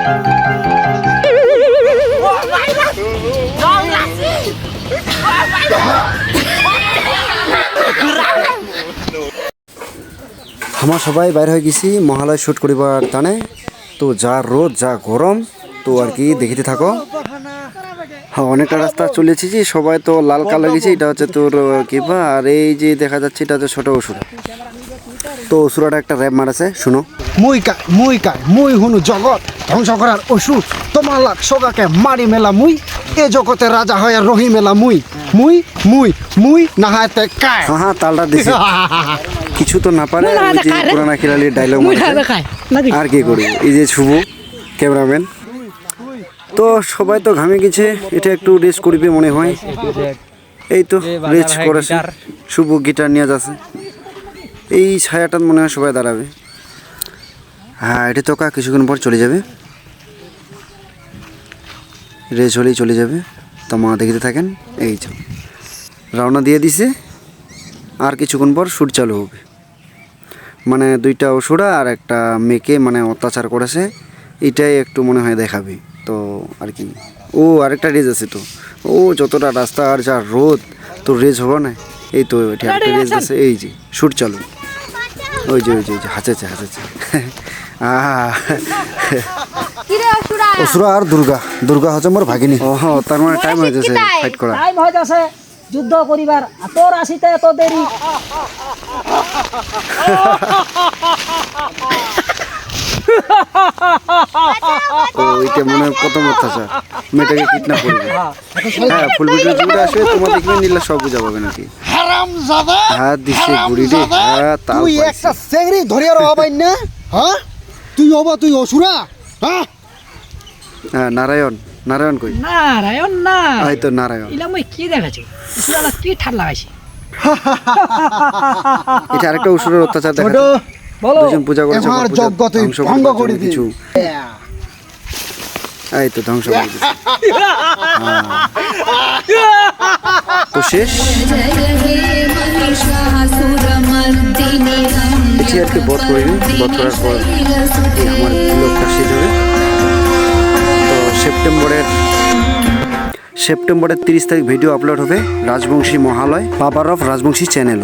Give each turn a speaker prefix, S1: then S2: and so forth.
S1: আমরা সবাই বাইর হয়ে গেছি মহালয় শুট করিবার টানে। তো যা রোদ যা গরম, তো আর কি দেখিতে থাকো। হ্যাঁ, অনেকটা রাস্তা চলেছি যে সবাই তো লাল কালার গেছে। এটা হচ্ছে তোর কিবা, আর এই যে দেখা যাচ্ছে এটা হচ্ছে ছোট অসুরা। তো অসুরাটা একটা র্যাপ মারাছে, শুনো।
S2: মুই হুনু জগৎ ধ্বংস করার অসুর, তোমার লাখ সোগাকে মারি মেলা মুই, এ জগতের রাজা হয়ে রহি মেলা মুই মুই মুই মুই নাহাতে কায়।
S1: হ্যাঁ তালটা দিছে, কিছু তো না পারে। ওই যে পুরানা খেলালির ডায়লগ আর কি করবো। এই যে শুভ ক্যামেরাম্যান, তো সবাই তো ঘামে গেছে। এটা একটু রেস্ট করবে মনে হয়। এই তো রেস্ট করেছে, শুভ গিটার নিয়ে যাচ্ছে। এই ছায়াটা মনে হয় সবাই দাঁড়াবে। হ্যাঁ, এটা তো কিছুক্ষণ পর চলে যাবে, রেস্ট হলেই চলে যাবে। তো মা দেখতে থাকেন। এই তো রওনা দিয়ে দিছে, আর কিছুক্ষণ পর শুট চালু হবে। মানে দুইটা অসুরা আর একটা মেয়েকে মানে অত্যাচার করেছে, এটাই একটু মনে হয় দেখাবে। তো আর কি, ও আরেকটা রেজ আছে। তো ও যতটা রাস্তা আর যা রোদ, তো রেজ হবে না। এই তো এটা একটা রেজ আছে। এই যে শুট চালু, ওই যে হাসেছে অসুরা আর দুর্গা হচ্ছে মোর ভাগিনী। ও তার মানে টাইম হয়ে যাচ্ছে ফাইট করা,
S3: টাইম হয়ে যাচ্ছে যুদ্ধ করিবার। তোর আসিতে এত দেরি।
S1: ওইটা মনে হয় প্রথম অত্যাচার, মেয়েটাকে কিডন্যাপ করবে। হ্যাঁ, ফুল ভিডিও যেটা আসবে তোমার দেখবে নিলে সব বুঝা পাবে নাকি। হ্যাঁ দিচ্ছে বুড়ি রে। হ্যাঁ
S2: তুই একটা চেংড়ি ধরিয়া রবাই না। হ্যাঁ তুই অসুরা। হ্যাঁ
S1: নারায়ণ কই?
S3: নারায়ণ না,
S1: এই তো নারায়ণ।
S3: ইলা মই কি দেখাছি, ইলা কি ঠাল লাগাইছি।
S1: এটা আরেকটা অসুরের অত্যাচার দেখাচ্ছে।
S3: বলো,
S1: দুজন পূজা করেছে,
S2: আমার যজ্ঞ তুই ভঙ্গ করে
S1: কিছু। এই তো ধ্বংস করে দিচ্ছে। তো শেষ এটি আর কি বধ করিনি। বধ করার পর আমার ব্লগটা শেষ হবে। তো সেপ্টেম্বরের 30 তারিখ ভিডিও আপলোড হবে Rajbanshi Mahalaya, power of Rajbanshi channel.